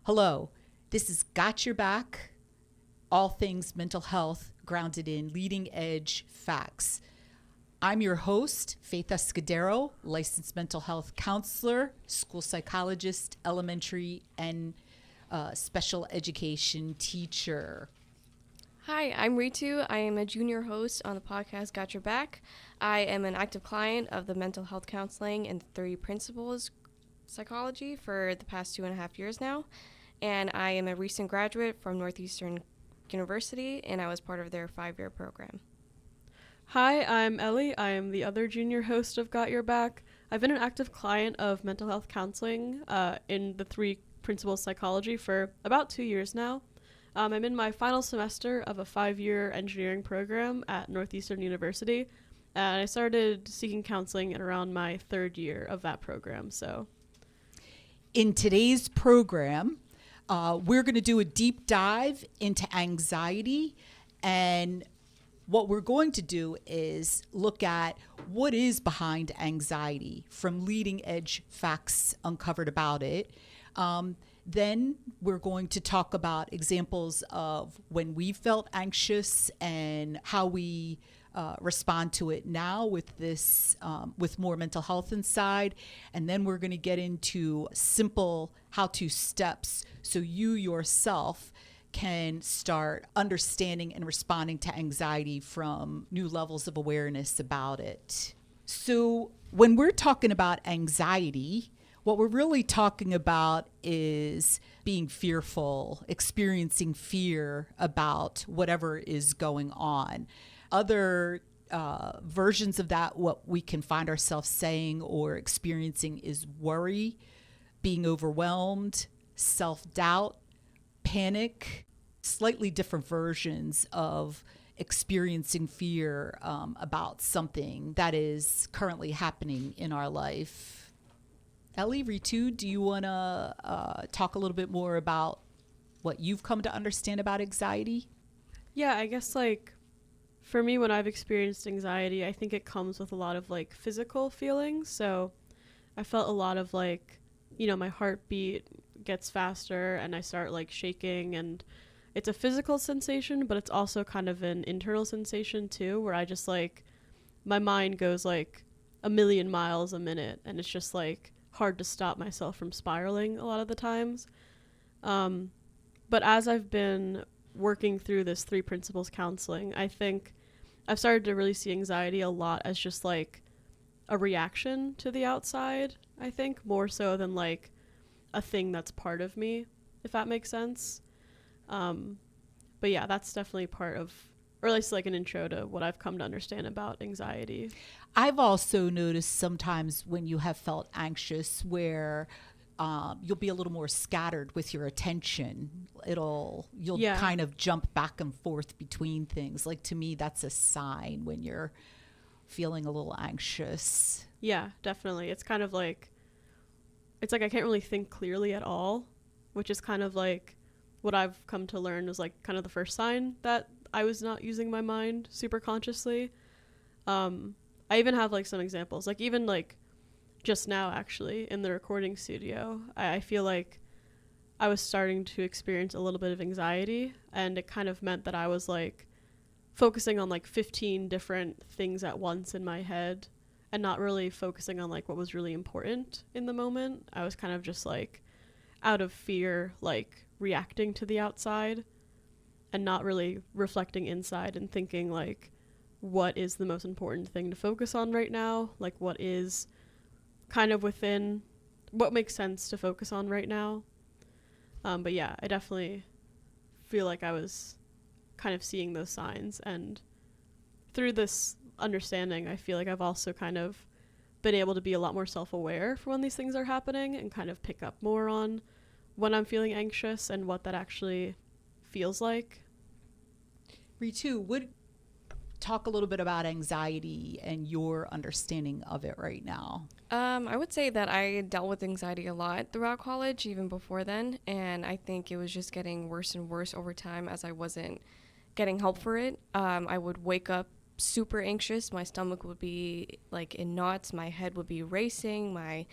Hello, this is Got Your Back, all things mental health grounded in leading edge facts. I'm your host, Faith Escudero, licensed mental health counselor, school psychologist, elementary and special education teacher. Hi, I'm Ritu. I am a junior host on the podcast Got Your Back. I am an active client of the mental health counseling and 30 principles psychology for the past 2.5 years now. And I am a recent graduate from Northeastern University, and I was part of their 5-year program. Hi, I'm Ellie. I am the other junior host of Got Your Back. I've been an active client of mental health counseling in the 3 principles psychology for about 2 years now. I'm in my final semester of a 5-year engineering program at Northeastern University, and I started seeking counseling at around my 3rd year of that program. In today's program, we're going to do a deep dive into anxiety, and what we're going to do is look at what is behind anxiety from leading edge facts uncovered about it. Then we're going to talk about examples of when we felt anxious and how we respond to it now with this, with more mental health inside. And then we're going to get into simple how-to steps so you yourself can start understanding and responding to anxiety from new levels of awareness about it. So when we're talking about anxiety, what we're really talking about is being fearful, experiencing fear about whatever is going on. Other versions of that, what we can find ourselves saying or experiencing is worry, being overwhelmed, self-doubt, panic, slightly different versions of experiencing fear about something that is currently happening in our life. Ellie, Ritu, do you want to talk a little bit more about what you've come to understand about anxiety? Yeah, I guess for me, when I've experienced anxiety, I think it comes with a lot of physical feelings. So I felt a lot of my heartbeat gets faster and I start shaking, and it's a physical sensation, but it's also kind of an internal sensation too, where I just my mind goes a million miles a minute, and it's just hard to stop myself from spiraling a lot of the times. But as I've been working through this 3 principles counseling, I think I've started to really see anxiety a lot as just a reaction to the outside, I think, more so than a thing that's part of me, if that makes sense. But yeah, that's definitely part of, or at least an intro to what I've come to understand about anxiety. I've also noticed sometimes when you have felt anxious where you'll be a little more scattered with your attention. You'll kind of jump back and forth between things. To me, that's a sign when you're feeling a little anxious. Yeah, definitely. It's kind of it's I can't really think clearly at all, which is kind of what I've come to learn is kind of the first sign that I was not using my mind super consciously. I even have some examples, even just now actually in the recording studio, I feel I was starting to experience a little bit of anxiety, and it kind of meant that I was focusing on 15 different things at once in my head and not really focusing on what was really important in the moment. I was kind of just out of fear, reacting to the outside and not really reflecting inside and thinking what is the most important thing to focus on right now? What is kind of within what makes sense to focus on right now? But yeah, I definitely feel I was kind of seeing those signs, and through this understanding, I feel I've also kind of been able to be a lot more self-aware for when these things are happening and kind of pick up more on when I'm feeling anxious and what that actually feels like. Ritu, talk a little bit about anxiety and your understanding of it right now. I would say that I dealt with anxiety a lot throughout college, even before then, and I think it was just getting worse and worse over time as I wasn't getting help for it. I would wake up super anxious. My stomach would be in knots. My head would be racing. My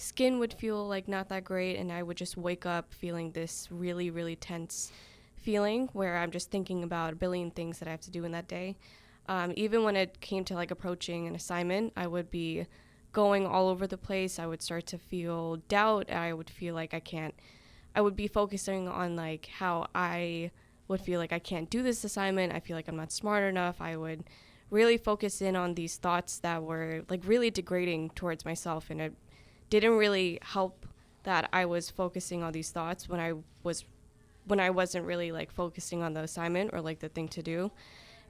skin would feel like not that great, and I would just wake up feeling this really, really tense feeling where I'm just thinking about a billion things that I have to do in that day. Even when it came to like approaching an assignment, I would be going all over the place. I would start to feel doubt. I would feel like I would be focusing on like how I would feel like I can't do this assignment. I feel like I'm not smart enough. I would really focus in on these thoughts that were like really degrading towards myself, and it didn't really help that I was focusing on these thoughts when I wasn't really like focusing on the assignment or like the thing to do.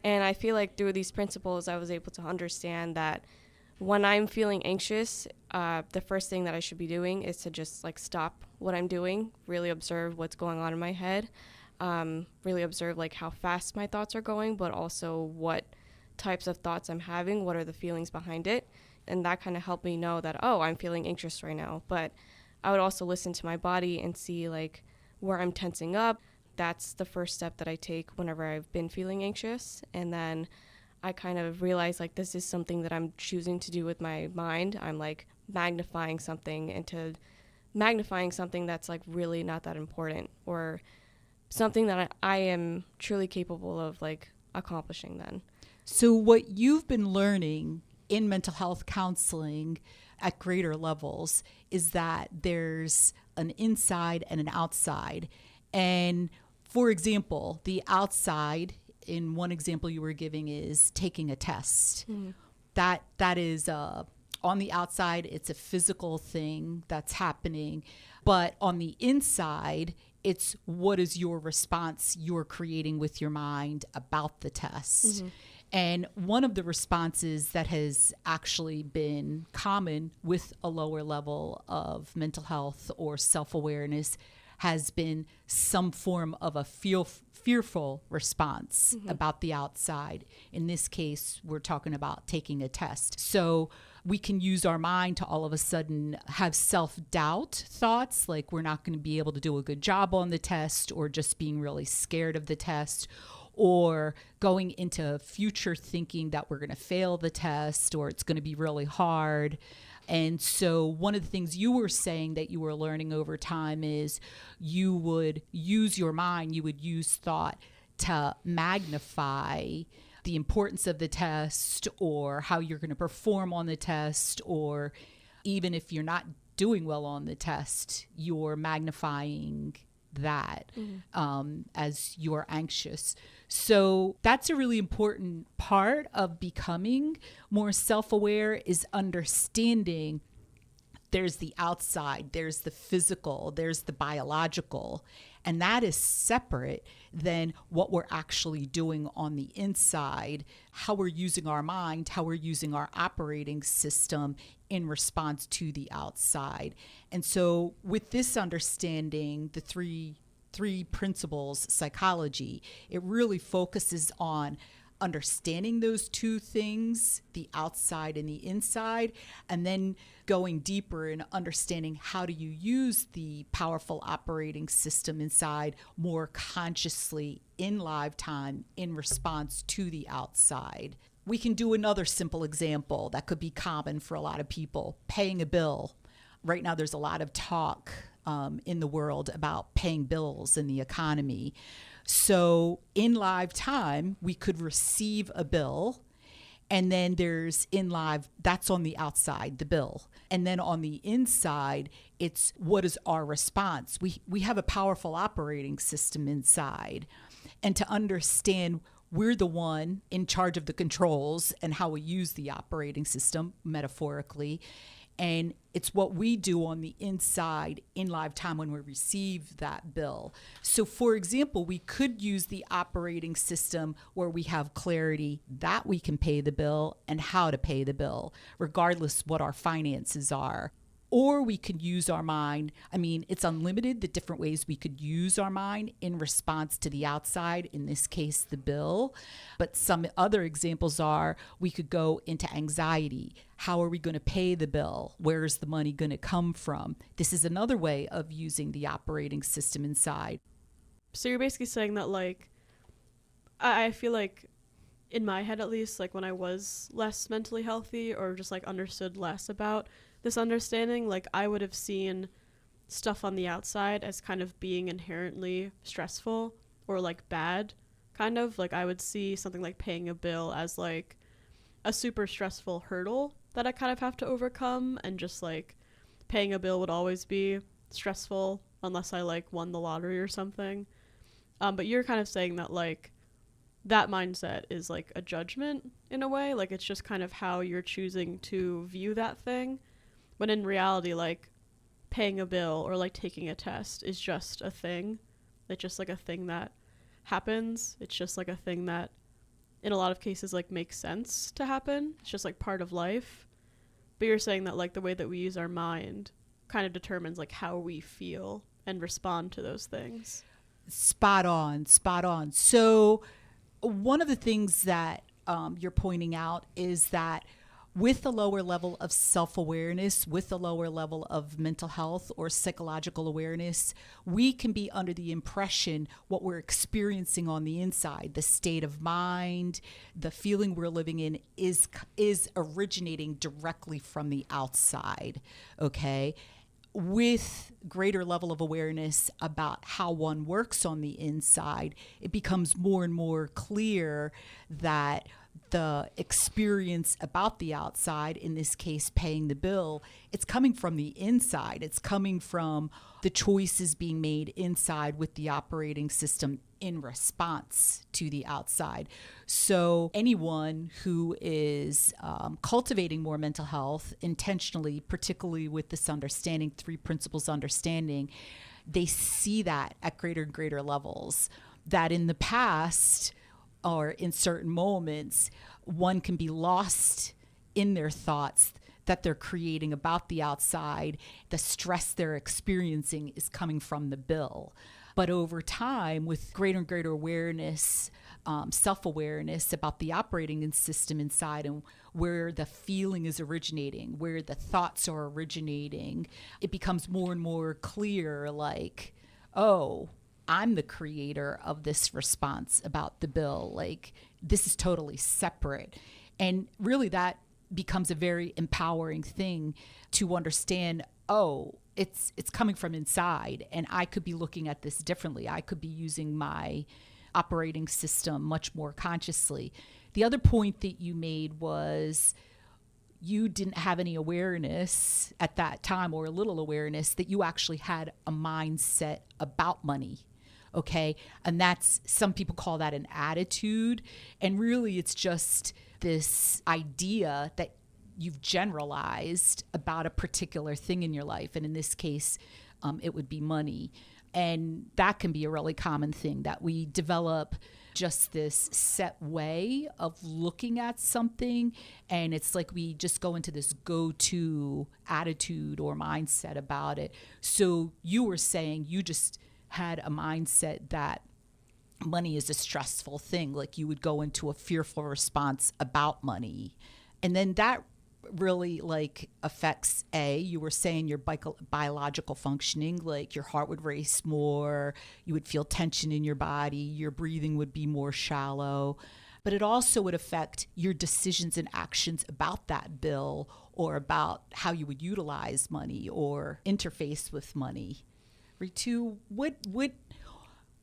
And I feel like through these principles, I was able to understand that when I'm feeling anxious, the first thing that I should be doing is to just like stop what I'm doing, really observe what's going on in my head, really observe like how fast my thoughts are going, but also what types of thoughts I'm having, what are the feelings behind it. And that kind of helped me know that, oh, I'm feeling anxious right now. But I would also listen to my body and see like where I'm tensing up. That's the first step that I take whenever I've been feeling anxious. And then I kind of realize like this is something that I'm choosing to do with my mind. I'm like magnifying something into magnifying something that's like really not that important, or something that I am truly capable of like accomplishing then. So what you've been learning in mental health counseling at greater levels is that there's an inside and an outside. And for example, the outside in one example you were giving is taking a test. That is on the outside, it's a physical thing that's happening, but on the inside, it's what is your response you're creating with your mind about the test. And one of the responses that has actually been common with a lower level of mental health or self-awareness has been some form of a fearful response about the outside. In this case, we're talking about taking a test. So we can use our mind to all of a sudden have self-doubt thoughts, like we're not going to be able to do a good job on the test, or just being really scared of the test, or going into future thinking that we're going to fail the test, or it's going to be really hard. And so one of the things you were saying that you were learning over time is you would use your mind, you would use thought to magnify the importance of the test, or how you're going to perform on the test, or even if you're not doing well on the test, you're magnifying that as you're anxious. So that's a really important part of becoming more self-aware, is understanding there's the outside, there's the physical, there's the biological, and that is separate than what we're actually doing on the inside, how we're using our mind, how we're using our operating system in response to the outside. And so with this understanding, the three principles psychology, it really focuses on understanding those two things, the outside and the inside, and then going deeper and understanding how do you use the powerful operating system inside more consciously in live time in response to the outside. We can do another simple example that could be common for a lot of people: paying a bill. Right now there's a lot of talk in the world about paying bills in the economy. So in live time, we could receive a bill, and then there's in live, that's on the outside, the bill. And then on the inside, it's what is our response? We have a powerful operating system inside. And to understand we're the one in charge of the controls and how we use the operating system, metaphorically. And it's what we do on the inside in live time when we receive that bill. So for example, we could use the operating system where we have clarity that we can pay the bill and how to pay the bill, regardless what our finances are. Or we could use our mind. I mean, it's unlimited the different ways we could use our mind in response to the outside, in this case, the bill. But some other examples are we could go into anxiety. How are we going to pay the bill? Where is the money going to come from? This is another way of using the operating system inside. So you're basically saying that, like, I feel like in my head, at least, like when I was less mentally healthy or just like understood less about this understanding, like I would have seen stuff on the outside as kind of being inherently stressful or like bad, kind of like I would see something like paying a bill as like a super stressful hurdle that I kind of have to overcome, and just like paying a bill would always be stressful unless I like won the lottery or something. But you're kind of saying that like that mindset is like a judgment in a way, like it's just kind of how you're choosing to view that thing, when in reality like paying a bill or like taking a test is just a thing. It's just like a thing that happens. It's just like a thing that in a lot of cases like makes sense to happen. It's just like part of life. But you're saying that like the way that we use our mind kind of determines like how we feel and respond to those things. Spot on, spot on. So one of the things that you're pointing out is that with a lower level of self-awareness, with a lower level of mental health or psychological awareness, we can be under the impression what we're experiencing on the inside, the state of mind, the feeling we're living in is originating directly from the outside, okay? With greater level of awareness about how one works on the inside, it becomes more and more clear that the experience about the outside, in this case paying the bill, it's coming from the inside. It's coming from the choices being made inside with the operating system in response to the outside. So anyone who is cultivating more mental health intentionally, particularly with this understanding, 3 principles understanding, they see that at greater and greater levels, that in the past or in certain moments, one can be lost in their thoughts that they're creating about the outside. The stress they're experiencing is coming from the bill. But over time, with greater and greater awareness, self-awareness about the operating system inside and where the feeling is originating, where the thoughts are originating, it becomes more and more clear, like, oh, I'm the creator of this response about the bill. Like, this is totally separate. And really that becomes a very empowering thing to understand, oh, it's coming from inside, and I could be looking at this differently. I could be using my operating system much more consciously. The other point that you made was you didn't have any awareness at that time, or a little awareness, that you actually had a mindset about money. Okay. And that's, some people call that an attitude. And really it's just this idea that you've generalized about a particular thing in your life. And in this case, it would be money. And that can be a really common thing, that we develop just this set way of looking at something. And it's like we just go into this go-to attitude or mindset about it. So you were saying you just had a mindset that money is a stressful thing. Like you would go into a fearful response about money. And then that really like affects you were saying your biological functioning, like your heart would race more, you would feel tension in your body, your breathing would be more shallow, but it also would affect your decisions and actions about that bill, or about how you would utilize money or interface with money. Ritu, what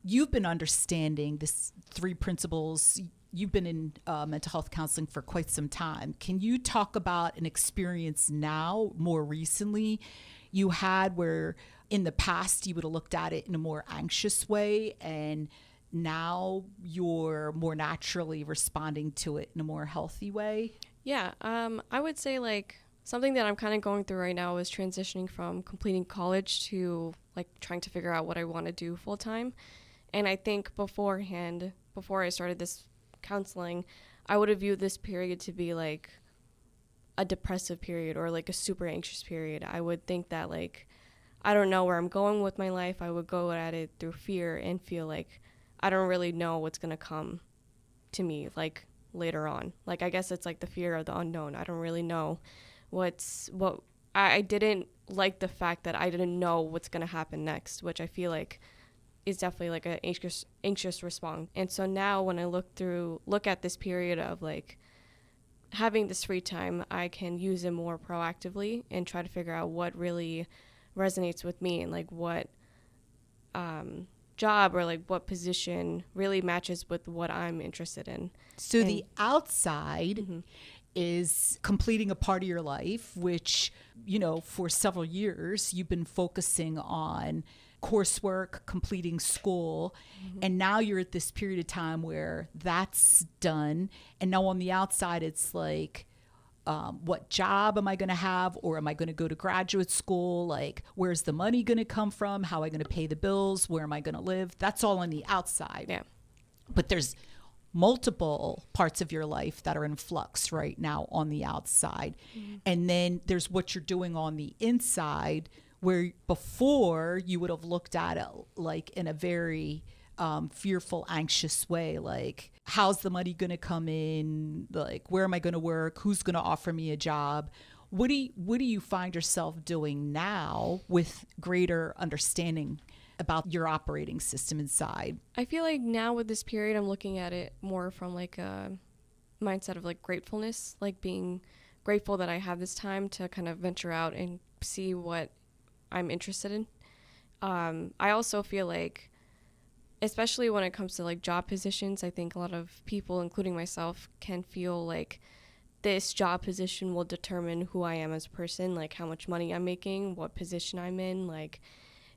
you've been understanding this 3 principles. You've been in mental health counseling for quite some time. Can you talk about an experience now, more recently, you had where in the past you would have looked at it in a more anxious way, and now you're more naturally responding to it in a more healthy way? Yeah, I would say like something that I'm kind of going through right now is transitioning from completing college to like trying to figure out what I want to do full time. And I think beforehand, before I started this counseling, I would have viewed this period to be like a depressive period or like a super anxious period. I would think that like I don't know where I'm going with my life. I would go at it through fear and feel like I don't really know what's going to come to me like later on. Like I guess it's like the fear of the unknown. I don't really know what I didn't like the fact that I didn't know what's going to happen next, which I feel like is definitely like an anxious response. And so now when I look at this period of like having this free time, I can use it more proactively and try to figure out what really resonates with me and like what job or like what position really matches with what I'm interested in. So the outside is completing a part of your life, which, you know, for several years you've been focusing on coursework, completing school, and now you're at this period of time where that's done. And now on the outside, it's like, what job am I going to have? Or am I going to go to graduate school? Like, where's the money going to come from? How am I going to pay the bills? Where am I going to live? That's all on the outside. Yeah. But there's multiple parts of your life that are in flux right now on the outside. And then there's what you're doing on the inside, where before you would have looked at it like in a very fearful, anxious way, like, how's the money going to come in? Like, where am I going to work? Who's going to offer me a job? What do you find yourself doing now with greater understanding about your operating system inside? I feel like now with this period, I'm looking at it more from like a mindset of like gratefulness, like being grateful that I have this time to kind of venture out and see what I'm interested in. I also feel like, especially when it comes to like job positions, I think a lot of people, including myself, can feel like this job position will determine who I am as a person, like how much money I'm making, what position I'm in, like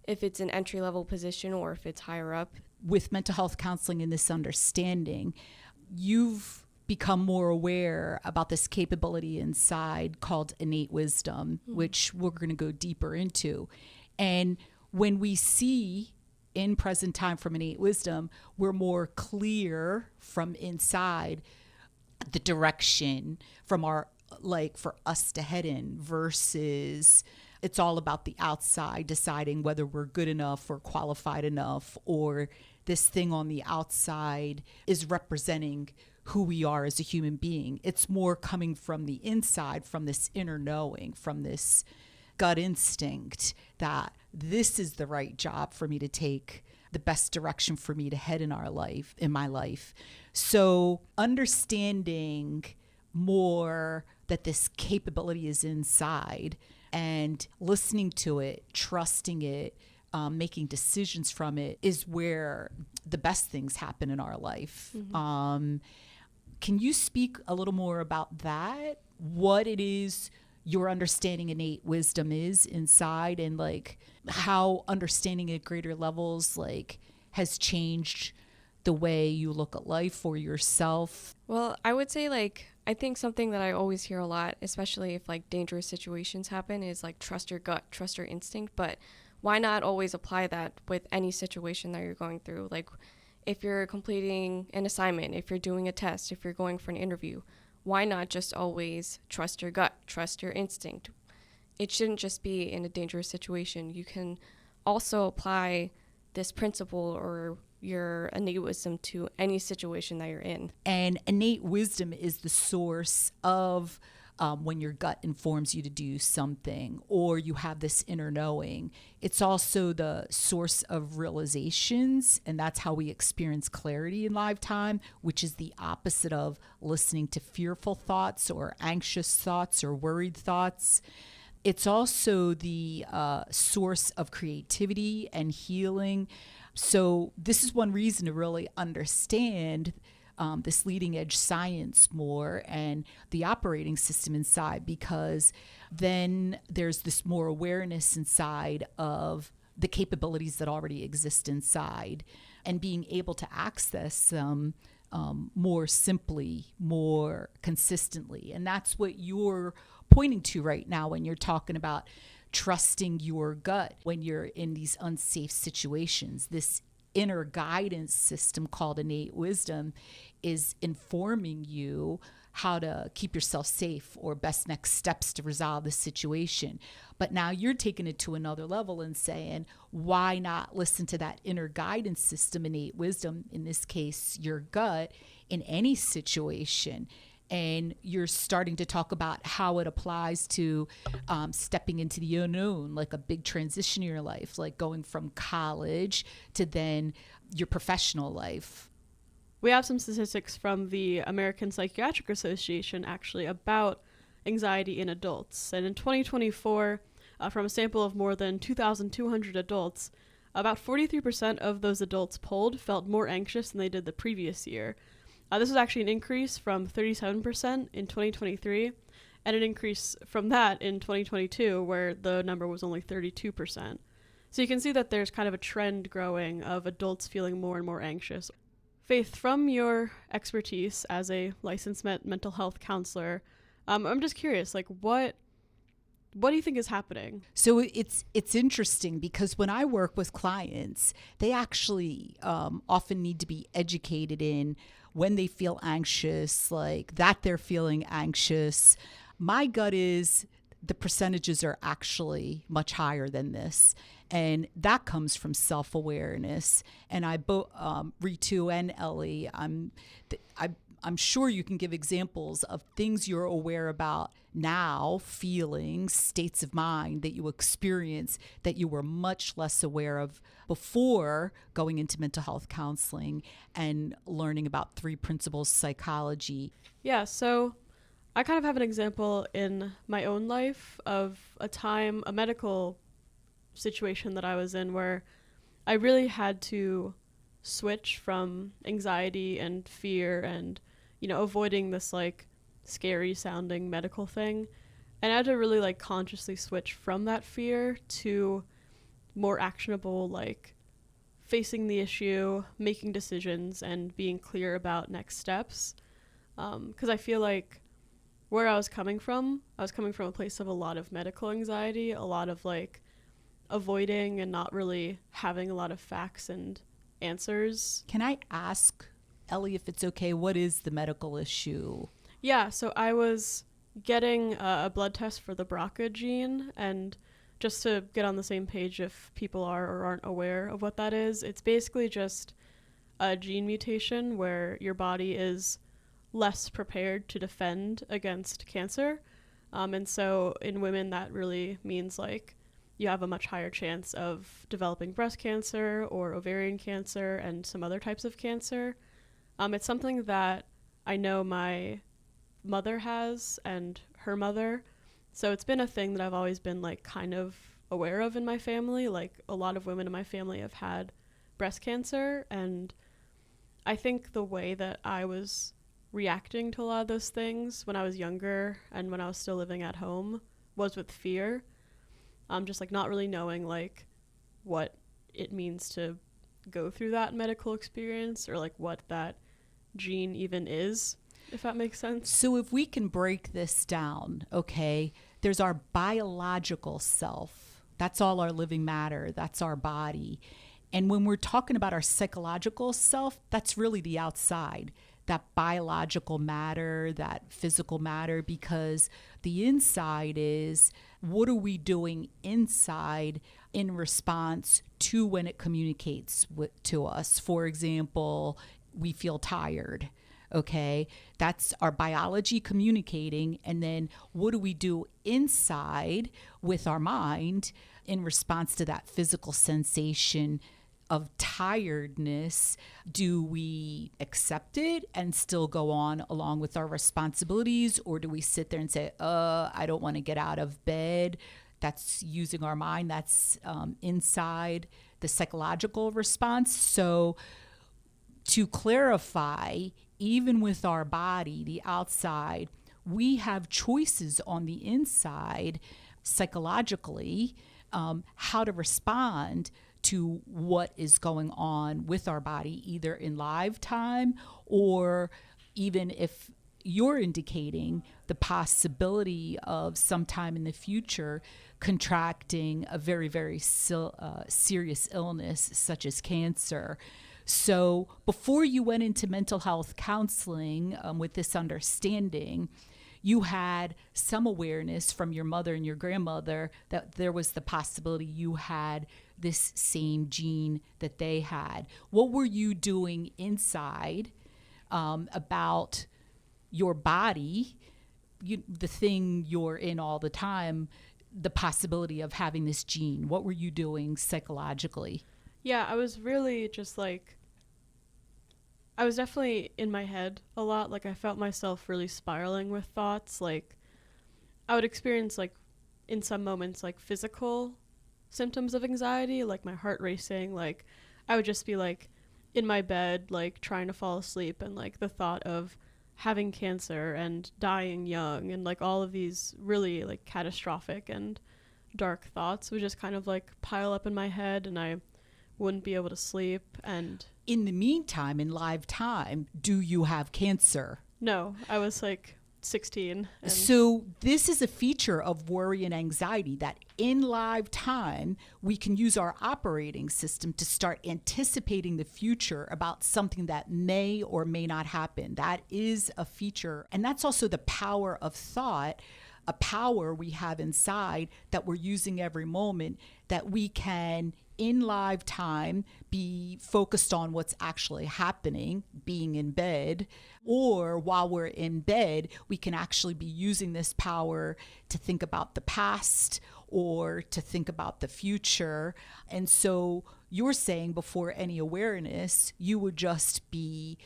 if it's an entry-level position or if it's higher up. With mental health counseling and this understanding, you've become more aware about this capability inside called innate wisdom, which we're going to go deeper into. And when we see in present time from innate wisdom, we're more clear from inside the direction from our, like, for us to head in, versus it's all about the outside deciding whether we're good enough or qualified enough, or this thing on the outside is representing who we are as a human being. It's more coming from the inside, from this inner knowing, from this gut instinct that this is the right job for me to take, the best direction for me to head in my life. So understanding more that this capability is inside and listening to it, trusting it, making decisions from it is where the best things happen in our life. Can you speak a little more about that? What it is your understanding innate wisdom is inside, and like how understanding at greater levels like has changed the way you look at life for yourself? Well, I would say like, I think something that I always hear a lot, especially if like dangerous situations happen, is like trust your gut, trust your instinct. But why not always apply that with any situation that you're going through? Like if you're completing an assignment, if you're doing a test, if you're going for an interview, why not just always trust your gut, trust your instinct? It shouldn't just be in a dangerous situation. You can also apply this principle or your innate wisdom to any situation that you're in. And innate wisdom is the source of when your gut informs you to do something, or you have this inner knowing. It's also the source of realizations, and that's how we experience clarity in lifetime, which is the opposite of listening to fearful thoughts or anxious thoughts or worried thoughts. It's also the source of creativity and healing. So this is one reason to really understand this leading edge science more and the operating system inside, because then there's this more awareness inside of the capabilities that already exist inside, and being able to access them more simply, more consistently. And that's what you're pointing to right now when you're talking about trusting your gut when you're in these unsafe situations. This inner guidance system called innate wisdom is informing you how to keep yourself safe or best next steps to resolve the situation. But now you're taking it to another level and saying, why not listen to that inner guidance system, innate wisdom, in this case, your gut, in any situation? And you're starting to talk about how it applies to stepping into the unknown, like a big transition in your life, like going from college to then your professional life. we have some statistics from the American Psychiatric Association actually about anxiety in adults. And in 2024, from a sample of more than 2,200 adults, about 43% of those adults polled felt more anxious than they did the previous year. This was actually an increase from 37% in 2023, and an increase from that in 2022, where the number was only 32%. So you can see that there's kind of a trend growing of adults feeling more and more anxious. Faith, from your expertise as a licensed mental health counselor, I'm just curious, like what do you think is happening? So it's interesting because when I work with clients, they actually often need to be educated in when they feel anxious, like that they're feeling anxious. My gut is the percentages are actually much higher than this. And that comes from self-awareness. And Ritu and Ellie, I'm sure you can give examples of things you're aware about now, feelings, states of mind that you experience that you were much less aware of before going into mental health counseling and learning about 3 Principles psychology. Yeah, so I kind of have an example in my own life of a medical situation that I was in where I really had to switch from anxiety and fear and, avoiding this like scary sounding medical thing. And I had to really like consciously switch from that fear to more actionable, like facing the issue, making decisions, and being clear about next steps. Because I feel like where I was coming from a place of a lot of medical anxiety, a lot of like avoiding and not really having a lot of facts and answers. Can I ask, Ellie, if it's okay, what is the medical issue? Yeah, so I was getting a blood test for the BRCA gene, and just to get on the same page if people are or aren't aware of what that is, it's basically just a gene mutation where your body is less prepared to defend against cancer. And so in women, that really means like you have a much higher chance of developing breast cancer or ovarian cancer and some other types of cancer. It's something that I know my mother has and her mother. So it's been a thing that I've always been like kind of aware of in my family. Like a lot of women in my family have had breast cancer. And I think the way that I was reacting to a lot of those things when I was younger and when I was still living at home was with fear. Just like not really knowing like what it means to go through that medical experience or like what that gene even is, if that makes sense. So if we can break this down, okay, there's our biological self. That's all our living matter. That's our body. And when we're talking about our psychological self, that's really the outside, that biological matter, that physical matter, because the inside is what are we doing inside in response to when it communicates to us. For example, we feel tired. Okay, that's our biology communicating. And then what do we do inside with our mind in response to that physical sensation of tiredness? Do we accept it and still go on along with our responsibilities? Or do we sit there and say, I don't want to get out of bed? That's using our mind. That's inside the psychological response. So to clarify, even with our body, the outside, we have choices on the inside psychologically, how to respond to what is going on with our body, either in live time or even if you're indicating the possibility of sometime in the future contracting a very, very serious illness such as cancer. So before you went into mental health counseling with this understanding, you had some awareness from your mother and your grandmother that there was the possibility you had this same gene that they had. What were you doing inside about your body, the thing you're in all the time, the possibility of having this gene? What were you doing psychologically? Yeah, I was really just like I was definitely in my head a lot. Like I felt myself really spiraling with thoughts. Like I would experience like in some moments like physical symptoms of anxiety, like my heart racing. Like I would just be like in my bed, like trying to fall asleep, and like the thought of having cancer and dying young and like all of these really like catastrophic and dark thoughts would just kind of like pile up in my head, and I wouldn't be able to sleep. And In the meantime, in live time, do you have cancer? no, I was like 16. And So this is a feature of worry and anxiety, that in live time, we can use our operating system to start anticipating the future about something that may or may not happen. That is a feature. And that's also the power of thought, a power we have inside that we're using every moment, that we can in live time be focused on what's actually happening, being in bed, or while we're in bed, we can actually be using this power to think about the past or to think about the future. And so you're saying before any awareness, you would just be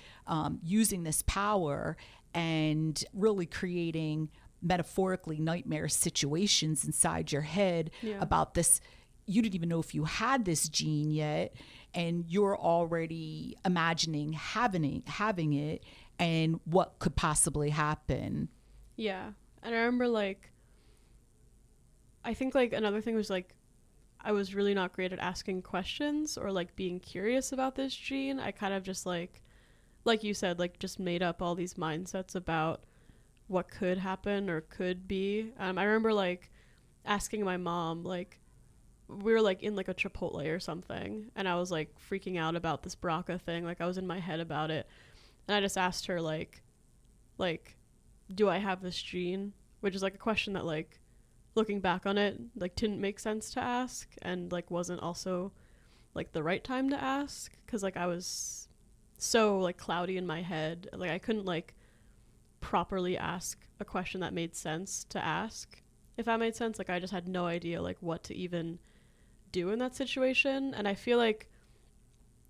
using this power and really creating metaphorically nightmare situations inside your head about this. You didn't even know if you had this gene yet, and you're already imagining having it and what could possibly happen. yeah. And I remember like I think like another thing was like I was really not great at asking questions or like being curious about this gene. I kind of just like you said, like just made up all these mindsets about what could happen or could be. I remember like asking my mom, like we were like in like a Chipotle or something, and I was like freaking out about this BRCA thing. Like I was in my head about it, and I just asked her like do I have this gene, which is like a question that like looking back on it like didn't make sense to ask, and like wasn't also like the right time to ask, because like I was so like cloudy in my head, like I couldn't like properly ask a question that made sense to ask, if that made sense. Like I just had no idea like what to even do in that situation. And I feel like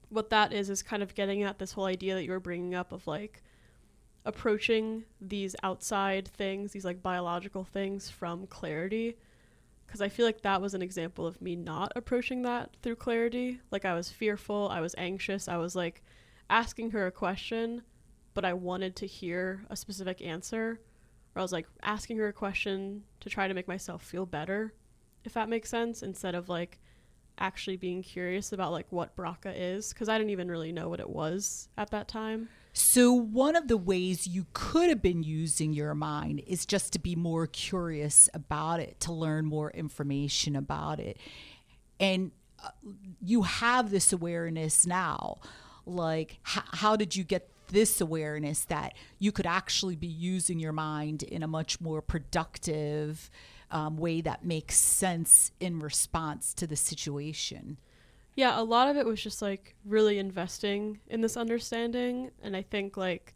what that is kind of getting at this whole idea that you were bringing up of like approaching these outside things, these like biological things, from clarity. Because I feel like that was an example of me not approaching that through clarity. Like I was fearful, I was anxious, I was like asking her a question, but I wanted to hear a specific answer. Or I was like asking her a question to try to make myself feel better, if that makes sense, instead of like actually being curious about like what BRCA is, because I didn't even really know what it was at that time. So one of the ways you could have been using your mind is just to be more curious about it, to learn more information about it. And you have this awareness now. Like, how did you get this awareness that you could actually be using your mind in a much more productive way that makes sense in response to the situation? Yeah, a lot of it was just like really investing in this understanding. And I think like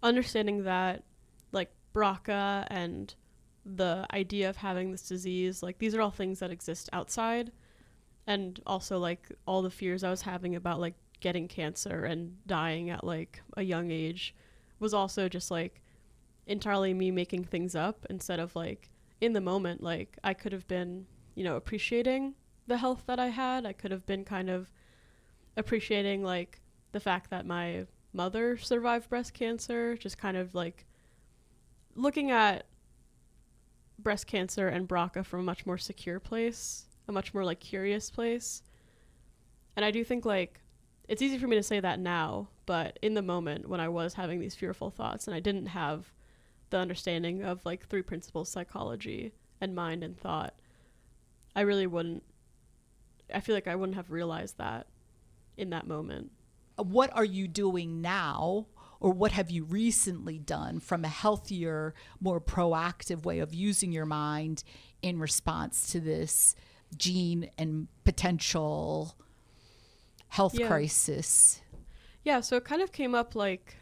understanding that like BRCA and the idea of having this disease, like these are all things that exist outside. And also like all the fears I was having about like getting cancer and dying at like a young age was also just like entirely me making things up, instead of like in the moment, like I could have been, you know, appreciating the health that I had. I could have been kind of appreciating like the fact that my mother survived breast cancer, just kind of like looking at breast cancer and BRCA from a much more secure place, a much more like curious place. And I do think like it's easy for me to say that now, but in the moment when I was having these fearful thoughts and I didn't have the understanding of like 3 principles psychology and mind and thought, I feel like I wouldn't have realized that in that moment. What are you doing now, or what have you recently done from a healthier, more proactive way of using your mind in response to this gene and potential health crisis? Yeah, so it kind of came up like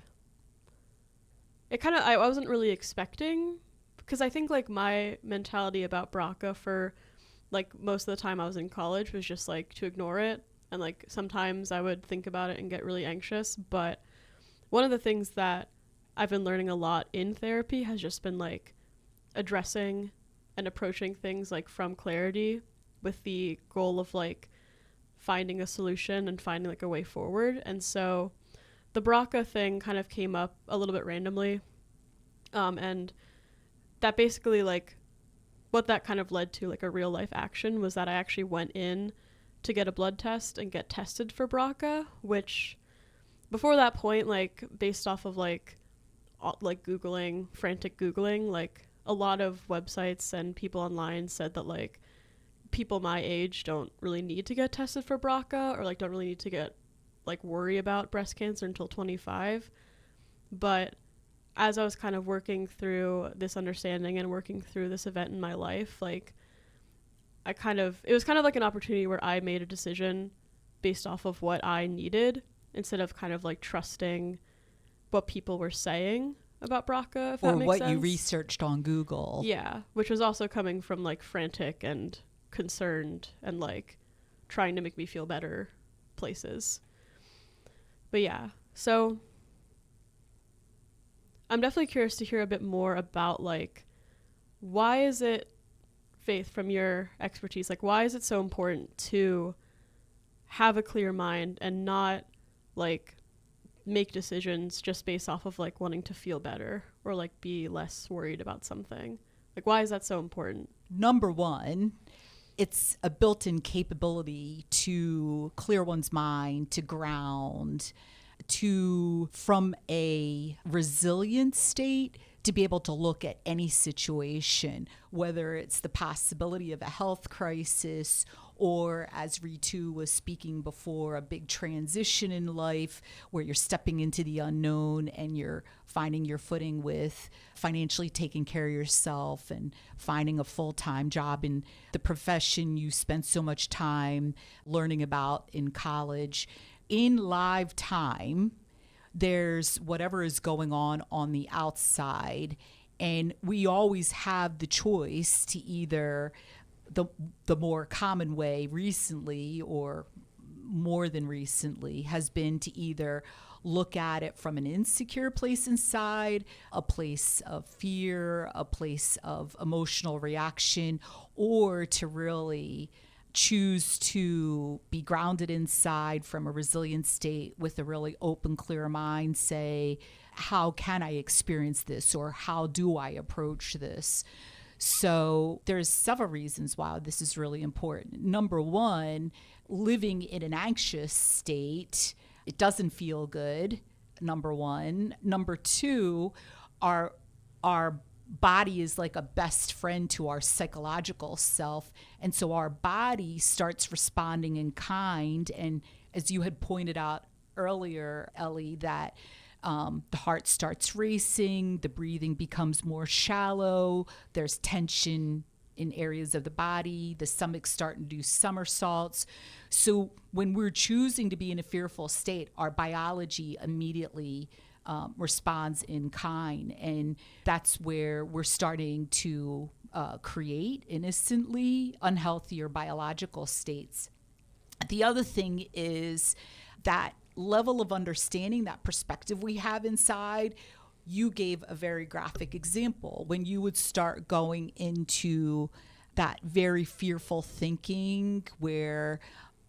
I wasn't really expecting, because I think like my mentality about BRCA for like most of the time I was in college was just like to ignore it, and like sometimes I would think about it and get really anxious. But one of the things that I've been learning a lot in therapy has just been like addressing and approaching things like from clarity with the goal of like finding a solution and finding like a way forward. And so the BRCA thing kind of came up a little bit randomly. And that basically like what that kind of led to like a real life action was that I actually went in to get a blood test and get tested for BRCA, which before that point, like based off of like Googling, frantic Googling, like a lot of websites and people online said that like people my age don't really need to get tested for BRCA or like don't really need to get like worry about breast cancer until 25. But as I was kind of working through this understanding and working through this event in my life, like it was kind of like an opportunity where I made a decision based off of what I needed instead of kind of like trusting what people were saying about BRCA, if that makes sense. Or what you researched on Google. Yeah, which was also coming from like frantic and concerned and like trying to make me feel better places. But yeah, so I'm definitely curious to hear a bit more about like why is it, Faith, from your expertise, like why is it so important to have a clear mind and not like make decisions just based off of like wanting to feel better or like be less worried about something? Like why is that so important? Number one, it's a built-in capability to clear one's mind, to ground, to from a resilient state to be able to look at any situation, whether it's the possibility of a health crisis or, as Ritu was speaking before, a big transition in life where you're stepping into the unknown and you're finding your footing with financially taking care of yourself and finding a full-time job in the profession you spent so much time learning about in college. In live time, there's whatever is going on the outside, and we always have the choice to either the more common way recently or more than recently has been to either look at it from an insecure place inside, a place of fear, a place of emotional reaction, or to really choose to be grounded inside from a resilient state with a really open, clear mind, say, how can I experience this, or how do I approach this? So there's several reasons why this is really important. Number one, living in an anxious state, it doesn't feel good, number one. Number two, our body is like a best friend to our psychological self. And so our body starts responding in kind. And as you had pointed out earlier, Ellie, that the heart starts racing, the breathing becomes more shallow, there's tension in areas of the body, the stomach's starting to do somersaults. So when we're choosing to be in a fearful state, our biology immediately responds in kind. And that's where we're starting to create innocently unhealthier biological states. The other thing is that level of understanding, that perspective we have inside. You gave a very graphic example when you would start going into that very fearful thinking where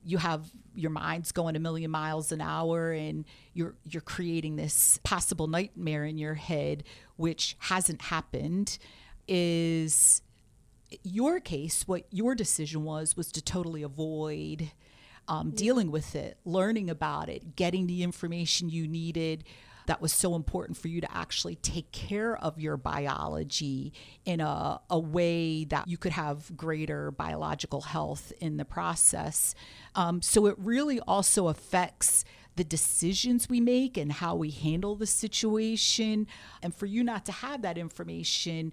you have your mind's going a million miles an hour and you're creating this possible nightmare in your head, which hasn't happened. Is your case, what your decision was to totally avoid dealing with it, learning about it, getting the information you needed that was so important for you to actually take care of your biology in a way that you could have greater biological health in the process. So it really also affects the decisions we make and how we handle the situation. And for you not to have that information,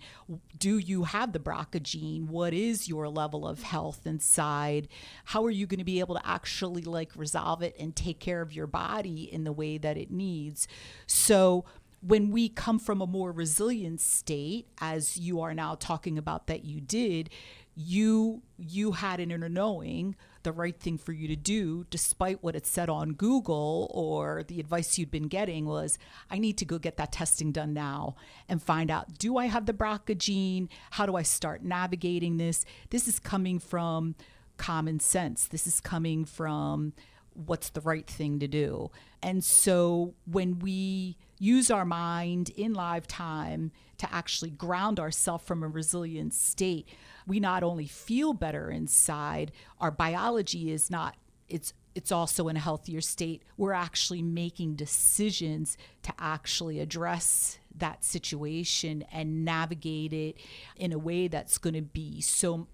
do you have the BRCA gene? What is your level of health inside? How are you going to be able to actually resolve it and take care of your body in the way that it needs? So when we come from a more resilient state, as you are now talking about that you did, you had an inner knowing the right thing for you to do, despite what it said on Google, or the advice you'd been getting was, I need to go get that testing done now and find out, do I have the BRCA gene? How do I start navigating this? This is coming from common sense. This is coming from what's the right thing to do. And so when we use our mind in live time to actually ground ourselves from a resilient state, we not only feel better inside, our biology is not, it's also in a healthier state. We're actually making decisions to actually address that situation and navigate it in a way that's going to be so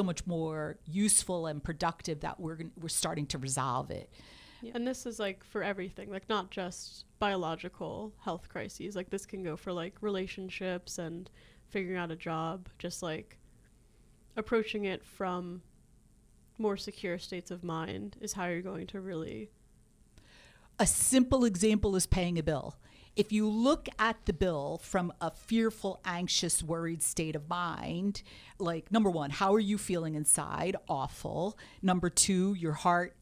much more useful and productive that we're starting to resolve it. Yeah. And this is like for everything, like not just biological health crises. Like this can go for like relationships and figuring out a job, just like approaching it from more secure states of mind is how you're going to really. A simple example is paying a bill. If you look at the bill from a fearful, anxious, worried state of mind, like number one, how are you feeling inside? Awful. Number two, your heart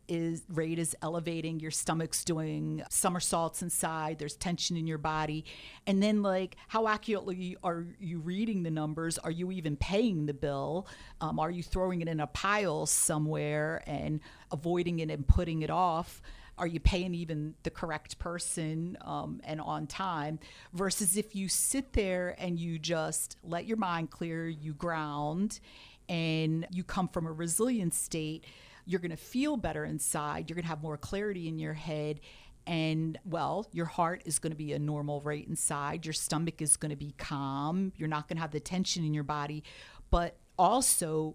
rate is elevating, your stomach's doing somersaults inside, there's tension in your body. And then like, how accurately are you reading the numbers? Are you even paying the bill? Are you throwing it in a pile somewhere and avoiding it and putting it off? Are you paying even the correct person and on time? Versus if you sit there and you just let your mind clear, you ground, and you come from a resilient state, you're going to feel better inside. You're going to have more clarity in your head. And, well, your heart is going to be a normal rate inside. Your stomach is going to be calm. You're not going to have the tension in your body. But also,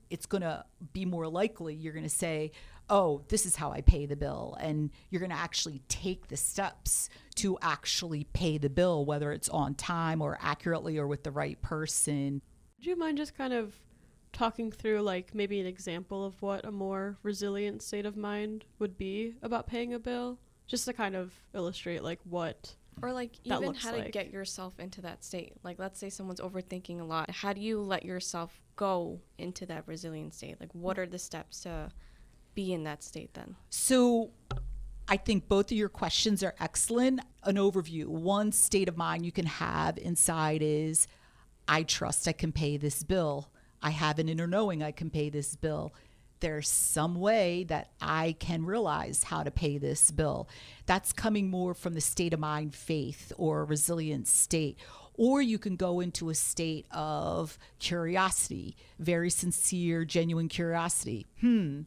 it's going to be more likely you're going to say, oh, this is how I pay the bill. And you're going to actually take the steps to actually pay the bill, whether it's on time or accurately or with the right person. Would you mind just kind of talking through like maybe an example of what a more resilient state of mind would be about paying a bill? Just to kind of illustrate like what. Or like that even looks how to like. get yourself into that state. Like let's say someone's overthinking a lot. How do you let yourself go into that resilient state? Like what are the steps to be in that state then? So I think both of your questions are excellent. An overview. One state of mind you can have inside is, I trust I can pay this bill. I have an inner knowing I can pay this bill. There's some way that I can realize how to pay this bill. That's coming more from the state of mind, faith, or a resilient state. Or you can go into a state of curiosity, very sincere, genuine curiosity.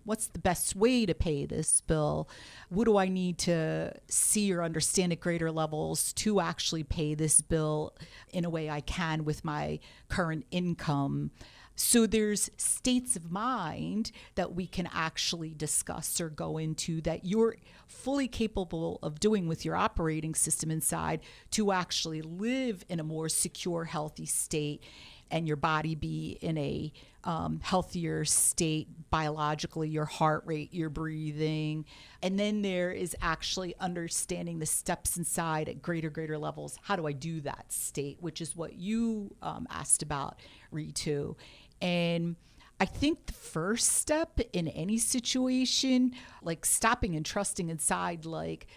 What's the best way to pay this bill? What do I need to see or understand at greater levels to actually pay this bill in a way I can with my current income? So there's states of mind that we can actually discuss or go into that you're fully capable of doing with your operating system inside to actually live in a more secure, healthy state, and your body be in a healthier state biologically, your heart rate, your breathing. And then there is actually understanding the steps inside at greater levels. How do I do that state, which is what you asked about, Ritu. And I think the first step in any situation, like stopping and trusting inside, like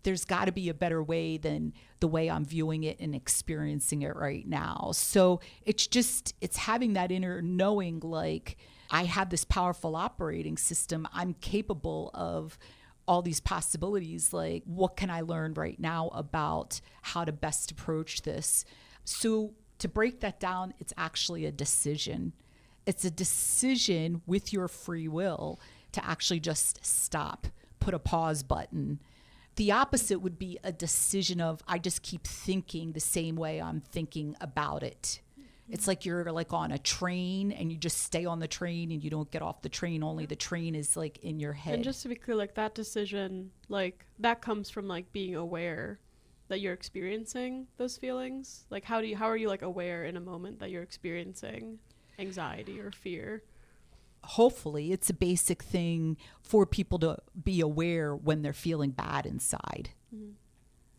there's got to be a better way than the way I'm viewing it and experiencing it right now. So it's having that inner knowing, like I have this powerful operating system. I'm capable of all these possibilities. Like, what can I learn right now about how to best approach this? So to break that down, it's actually a decision. It's a decision with your free will to actually just stop, put a pause button. The opposite would be a decision of, I just keep thinking the same way I'm thinking about it. It's like you're like on a train and you just stay on the train and you don't get off the train, only the train is like in your head. And just to be clear, like that decision, like that comes from like being aware that you're experiencing those feelings. Like how are you like aware in a moment that you're experiencing anxiety or fear? Hopefully it's a basic thing for people to be aware when they're feeling bad inside. Mm-hmm.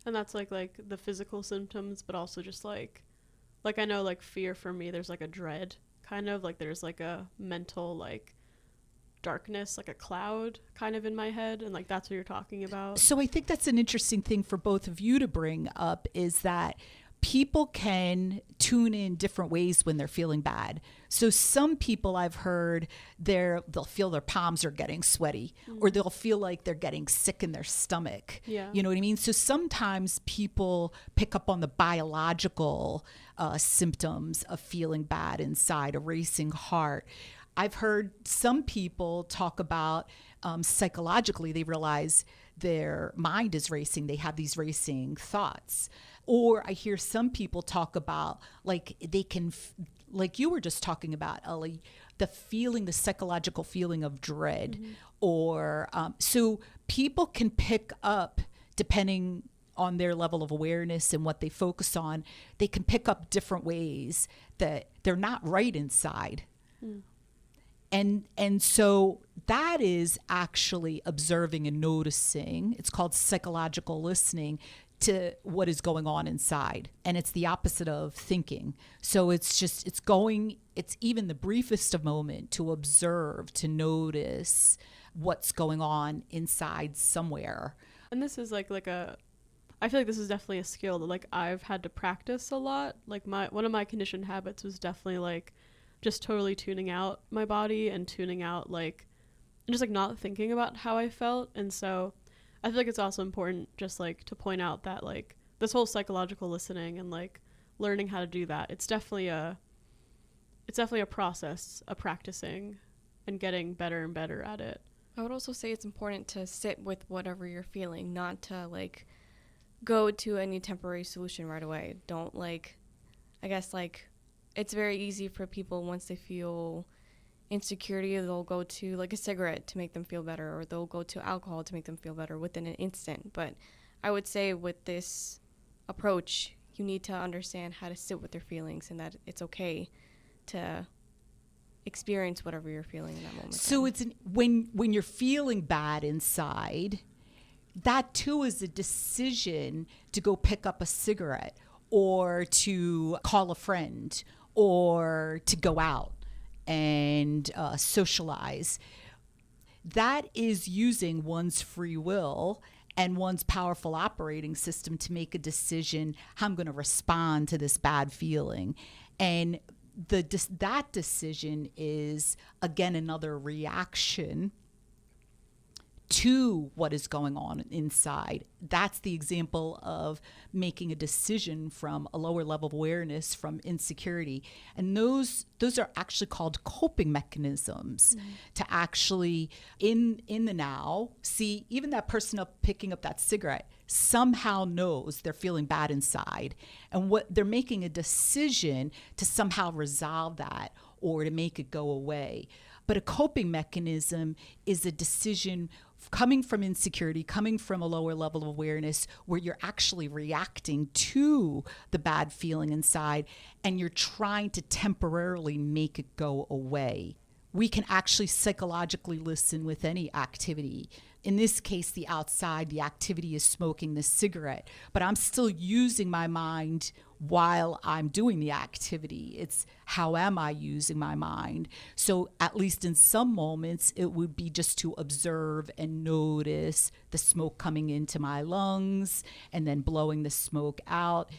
And that's like the physical symptoms, but also just like I know like fear for me, there's like a dread kind of like there's like a mental like darkness, like a cloud kind of in my head, and like that's what you're talking about. So I think that's an interesting thing for both of you to bring up, is that people can tune in different ways when they're feeling bad. So some people I've heard they'll feel their palms are getting sweaty, or they'll feel like they're getting sick in their stomach. Yeah. You know what I mean? So sometimes people pick up on the biological symptoms of feeling bad inside, a racing heart. I've heard some people talk about psychologically, they realize their mind is racing. They have these racing thoughts. Or I hear some people talk about like they can, like you were just talking about, Ellie, the psychological feeling of dread. Or so people can pick up, depending on their level of awareness and what they focus on, they can pick up different ways that they're not right inside. And so that is actually observing and noticing. It's called psychological listening to what is going on inside. And it's the opposite of thinking. So it's even the briefest of moment to observe, to notice what's going on inside somewhere. And this is like I feel like this is definitely a skill that like I've had to practice a lot. Like one of my conditioned habits was definitely like just totally tuning out my body and tuning out like, and just like not thinking about how I felt. And so I feel like it's also important just like to point out that like this whole psychological listening and like learning how to do that, it's definitely a process of practicing and getting better and better at it. I would also say it's important to sit with whatever you're feeling, not to like go to any temporary solution right away. Don't like, I guess like, it's very easy for people once they feel insecurity, they'll go to like a cigarette to make them feel better, or they'll go to alcohol to make them feel better within an instant. But I would say with this approach, you need to understand how to sit with your feelings, and that it's okay to experience whatever you're feeling in that moment. So when you're feeling bad inside, that too is a decision to go pick up a cigarette, or to call a friend, or to go out and socialize. That is using one's free will and one's powerful operating system to make a decision, how I'm going to respond to this bad feeling. And that decision is, again, another reaction to what is going on inside. That's the example of making a decision from a lower level of awareness, from insecurity. And those are actually called coping mechanisms to actually in the now see. Even that person picking up that cigarette somehow knows they're feeling bad inside, and what they're making a decision to somehow resolve that or to make it go away. But a coping mechanism is a decision coming from insecurity, coming from a lower level of awareness, where you're actually reacting to the bad feeling inside and you're trying to temporarily make it go away. We can actually psychologically listen with any activity. In this case, the outside, the activity is smoking the cigarette, but I'm still using my mind while I'm doing the activity. It's how am I using my mind? So at least in some moments, it would be just to observe and notice the smoke coming into my lungs and then blowing the smoke out.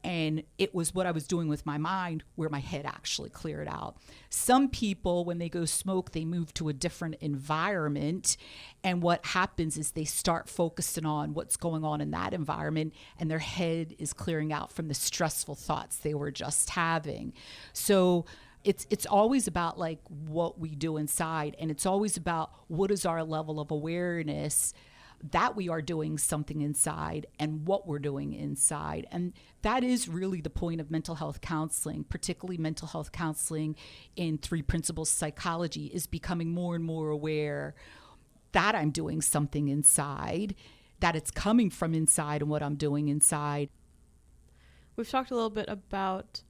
And it was what I was doing with my mind where my head actually cleared out. Some people, when they go smoke, they move to a different environment. And what happens is they start focusing on what's going on in that environment, and their head is clearing out from the stressful thoughts they were just having. So it's always about like what we do inside, and it's always about what is our level of awareness that we are doing something inside and what we're doing inside. And that is really the point of mental health counseling, particularly mental health counseling in Three Principles Psychology, is becoming more and more aware that I'm doing something inside, that it's coming from inside and what I'm doing inside. We've talked a little bit about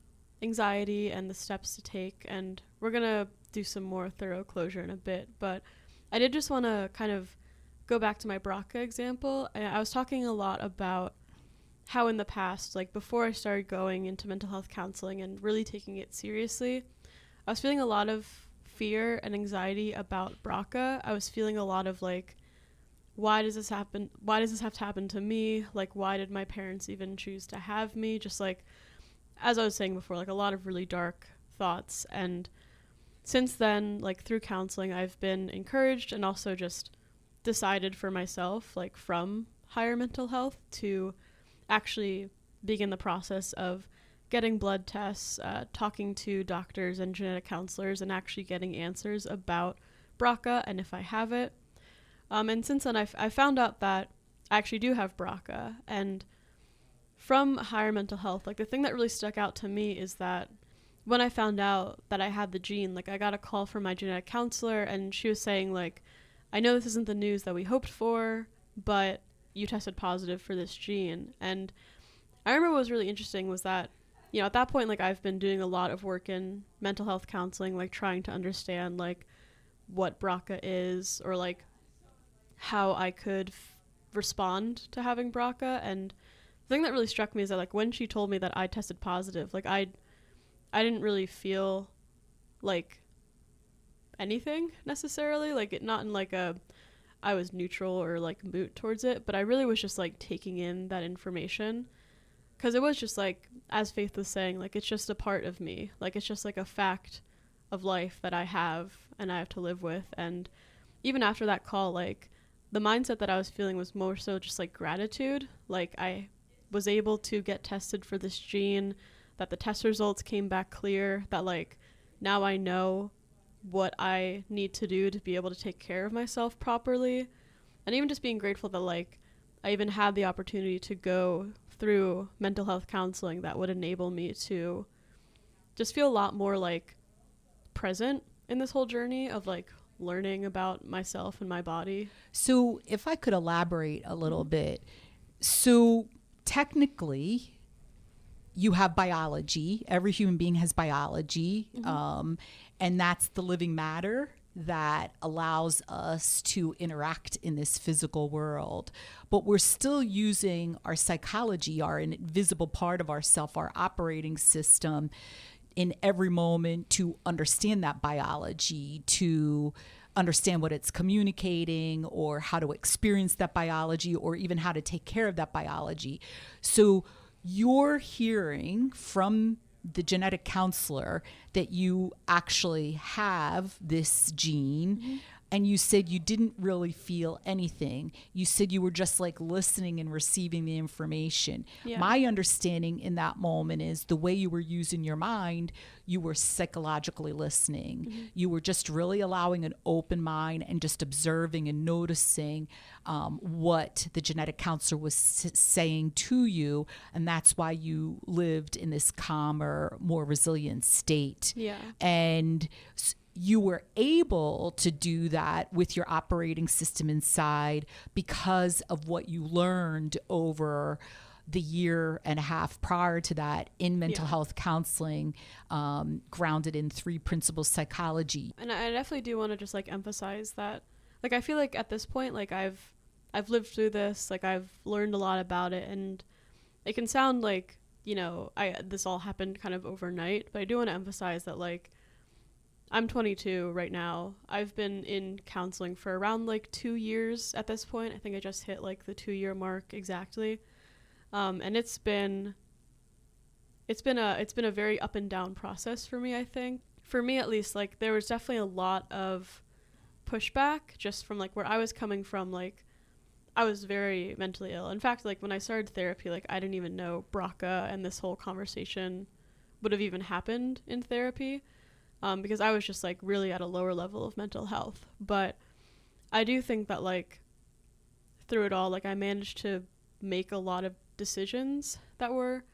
anxiety and the steps to take, and we're going to do some more thorough closure in a bit, but I did just want to kind of go back to my BRCA example. I was talking a lot about how in the past, like before I started going into mental health counseling and really taking it seriously, I was feeling a lot of fear and anxiety about BRCA. I was feeling a lot of like, why does this happen? Why does this have to happen to me? Like, why did my parents even choose to have me? Just like, as I was saying before, like a lot of really dark thoughts. And since then, like through counseling, I've been encouraged and also just decided for myself, like from Higher Mental Health, to actually begin the process of getting blood tests, talking to doctors and genetic counselors, and actually getting answers about BRCA and if I have it. And since then, I found out that I actually do have BRCA. And from Higher Mental Health, like the thing that really stuck out to me is that when I found out that I had the gene, like I got a call from my genetic counselor, and she was saying like, I know this isn't the news that we hoped for, but you tested positive for this gene. And I remember what was really interesting was that, you know, at that point, like I've been doing a lot of work in mental health counseling, like trying to understand like what BRCA is, or like how I could respond to having BRCA. And the thing that really struck me is that like when she told me that I tested positive, like I didn't really feel like anything necessarily, like it, not in like a I was neutral or like moot towards it, but I really was just like taking in that information, because it was just like, as Faith was saying, like it's just a part of me, like it's just like a fact of life that I have and I have to live with. And even after that call, like the mindset that I was feeling was more so just like gratitude. Like I was able to get tested for this gene, that the test results came back clear, that like now I know what I need to do to be able to take care of myself properly. And even just being grateful that like I even had the opportunity to go through mental health counseling that would enable me to just feel a lot more like present in this whole journey of like learning about myself and my body. So if I could elaborate a little bit. So technically you have biology. Every human being has biology. And that's the living matter that allows us to interact in this physical world. But we're still using our psychology, our invisible part of ourself, our operating system, in every moment to understand that biology, to understand what it's communicating, or how to experience that biology, or even how to take care of that biology. So you're hearing from the genetic counselor that you actually have this gene, and you said you didn't really feel anything. You said you were just like listening and receiving the information. Yeah. My understanding in that moment is the way you were using your mind, you were psychologically listening. You were just really allowing an open mind and just observing and noticing what the genetic counselor was saying to you. And that's why you lived in this calmer, more resilient state. Yeah. And you were able to do that with your operating system inside because of what you learned over the year and a half prior to that in mental health counseling, grounded in 3 principles psychology. And I definitely do want to just like emphasize that, like I feel like at this point, like I've lived through this, like I've learned a lot about it, and it can sound like, you know, this all happened kind of overnight, but I do want to emphasize that like I'm 22 right now. I've been in counseling for around like 2 years at this point. I think I just hit like the 2-year mark exactly. And it's been a very up and down process for me, I think. For me at least, like there was definitely a lot of pushback just from like where I was coming from. Like I was very mentally ill. In fact, like when I started therapy, like I didn't even know BRCA and this whole conversation would have even happened in therapy. Because I was just like really at a lower level of mental health. But I do think that like through it all, like I managed to make a lot of decisions that were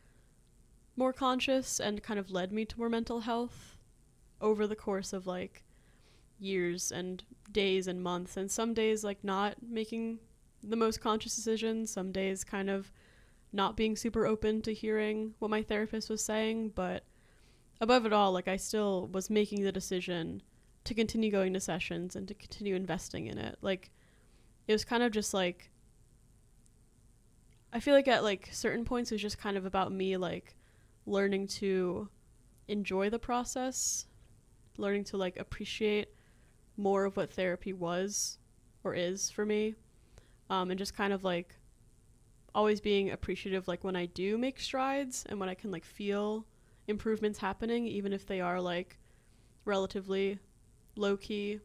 more conscious and kind of led me to more mental health over the course of like years and days and months. And some days like not making the most conscious decisions, some days kind of not being super open to hearing what my therapist was saying, but above it all, like I still was making the decision to continue going to sessions and to continue investing in it. Like it was kind of just like, I feel like at like certain points it was just kind of about me like learning to enjoy the process learning to like appreciate more of what therapy was or is for me, and just kind of like always being appreciative like when I do make strides and when I can like feel improvements happening, even if they are like relatively low-key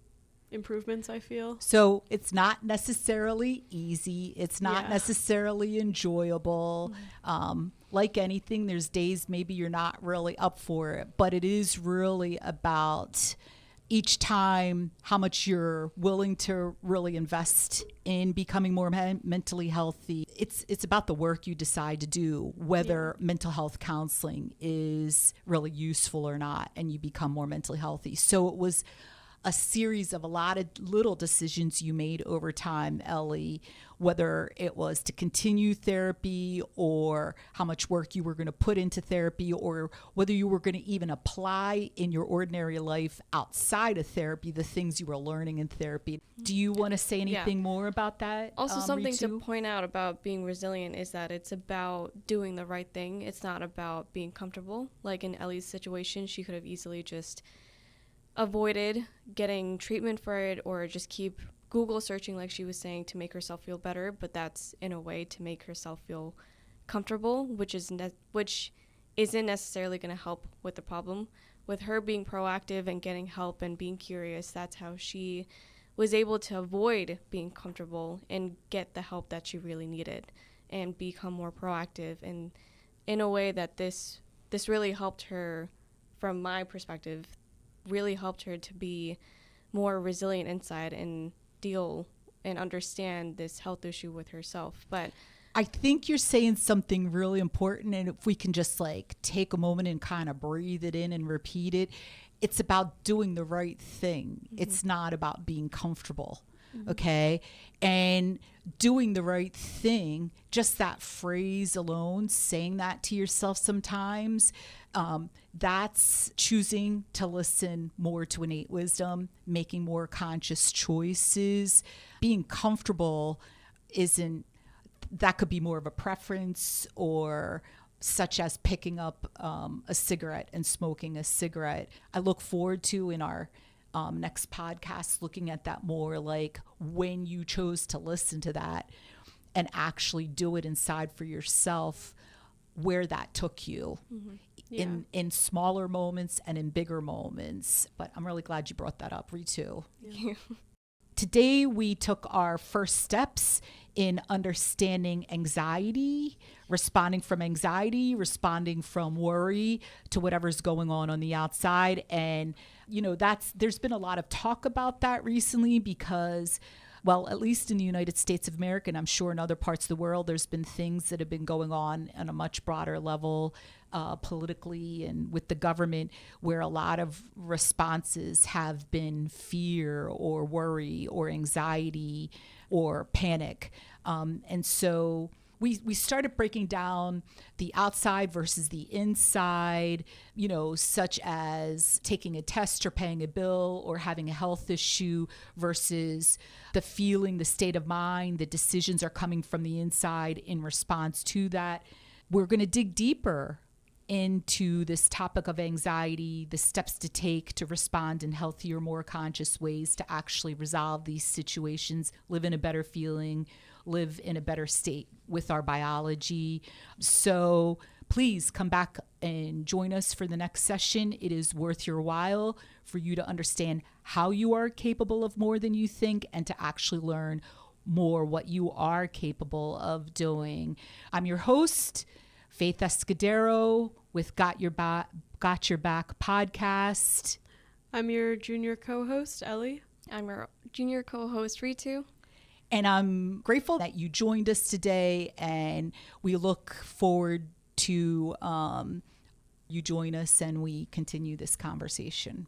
improvements, I feel. So it's not necessarily easy. It's not necessarily enjoyable. Like anything, there's days maybe you're not really up for it, but it is really about each time how much you're willing to really invest in becoming more mentally healthy. It's about the work you decide to do, whether mental health counseling is really useful or not, and you become more mentally healthy. So it was a series of a lot of little decisions you made over time, Ellie, whether it was to continue therapy or how much work you were going to put into therapy, or whether you were going to even apply in your ordinary life outside of therapy the things you were learning in therapy. Do you want to say anything more about that? Also, something Ritu? to point out about being resilient is that it's about doing the right thing. It's not about being comfortable. Like in Ellie's situation, she could have easily just avoided getting treatment for it or just keep Google searching, like she was saying, to make herself feel better, but that's in a way to make herself feel comfortable, which isn't necessarily going to help with the problem. With her being proactive and getting help and being curious, that's how she was able to avoid being comfortable and get the help that she really needed and become more proactive. And in a way that this really helped her, from my perspective, really helped her to be more resilient inside and deal and understand this health issue with herself. But I think you're saying something really important, and if we can just like take a moment and kind of breathe it in and repeat it, it's about doing the right thing. Mm-hmm. It's not about being comfortable. Mm-hmm. Okay. And doing the right thing, just that phrase alone, saying that to yourself sometimes, that's choosing to listen more to innate wisdom, making more conscious choices. Being comfortable that could be more of a preference, or such as picking up a cigarette and smoking a cigarette. I look forward to in our next podcast looking at that more, like when you chose to listen to that and actually do it inside for yourself, where that took you. Mm-hmm. In smaller moments and in bigger moments. But I'm really glad you brought that up, Ritu. Yeah. Today we took our first steps in understanding anxiety, responding from worry to whatever's going on the outside. And, there's been a lot of talk about that recently because, well, at least in the United States of America, and I'm sure in other parts of the world, there's been things that have been going on a much broader level politically and with the government, where a lot of responses have been fear or worry or anxiety or panic. And so we started breaking down the outside versus the inside, such as taking a test or paying a bill or having a health issue versus the feeling, the state of mind, the decisions are coming from the inside in response to that. We're going to dig deeper into this topic of anxiety, the steps to take to respond in healthier, more conscious ways to actually resolve these situations, live in a better feeling, live in a better state with our biology. So please come back and join us for the next session. It is worth your while for you to understand how you are capable of more than you think and to actually learn more what you are capable of doing. I'm your host, Faith Escudero with Got Your Back podcast. I'm your junior co-host, Ellie. I'm your junior co-host, Ritu. And I'm grateful that you joined us today, and we look forward to you join us and we continue this conversation.